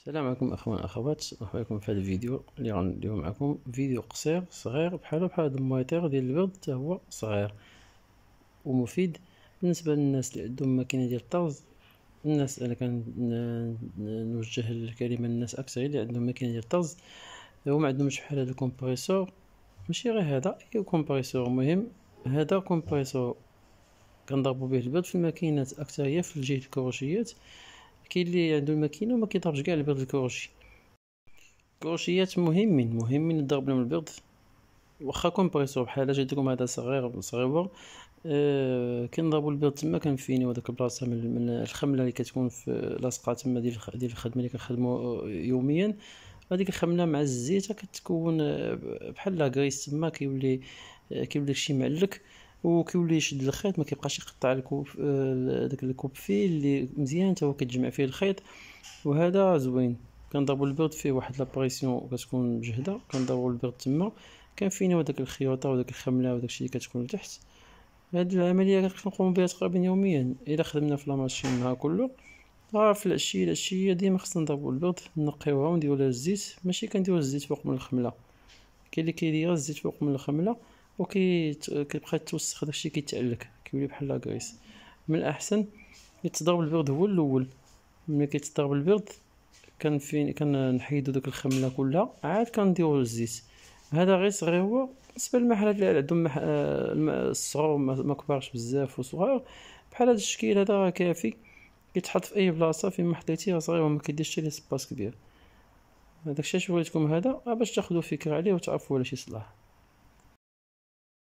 السلام عليكم اخوان اخوات، مرحبا بكم في هذا الفيديو اللي غنديرو معكم. فيديو قصير صغير بحال هذا المويطير ديال البيض، حتى هو صغير ومفيد بالنسبه للناس اللي عندهم ماكينه ديال الطرز. الناس انا نوجه الكلمه للناس اكثر اللي عندهم ماكينه ديال الطرز، هو ما عندهمش بحال هذا الكمبريسور. ماشي غير هذا، اي كومبريسور مهم. هذا كومبريسور كنضربوا به البيض في الماكينات اكثر، هي في الجهه الكروشيات. كاين اللي عنده الماكينه وما كيضربش كاع البيض الكروشي. الكروشيات مهمين نضرب لهم البيض، واخا كومبريسور بحال جاتكم هذا صغيور. كنضربوا البيض تما، كنفينيو هذاك البلاصه من الخمله اللي كتكون في لاصقه تما ديال الخدمه اللي كنخدموا يوميا. هذيك الخمله مع الزيت كتكون بحال لا كريس تما، كيولي داكشي معلك وكيولي يشد الخيط، ما كيبقاش يقطع الكوب. داك الكوب فيه اللي مزيان حتى هو كتجمع فيه الخيط، وهذا زوين. كنضربوا البيض فيه واحد لابريسيون كتكون مجهده، كنضربوا البيض تما، كنفينيو داك الخيوطه وداك الخمله وداكشي اللي كتكون لتحت. هاد العمليه كنقوم بها تقريبا يوميا. الا خدمنا في لاماشين النهار كله، في العشيه ديما خصنا نضربوا البيض، نقيوها ونديروا لها الزيت. ماشي كنديروا الزيت فوق من الخمله، كاين اللي كيدير الزيت فوق من الخمله كيبقى يتوسخ، داكشي كيتعلك كيولي بحال لاكريس. من الاحسن يتضرب البيض هو الاول. ملي كيتضرب البيض كنحيدو داك الخمله كلها، عاد كنديرو الزيت. هذا غير صغير هو بالنسبه للمحلات اللي عندهم الصغار ما كبارش بزاف وصغار. بحال هذا الشكل هذا راه كافي، كيتحط في اي بلاصه فين ما حطيتيه صغير وما كيديرش ليه سباس كبير. داكشي اش بغيتكم هذا باش تاخذوا فكره عليه وتعرفوا على شي صلاح.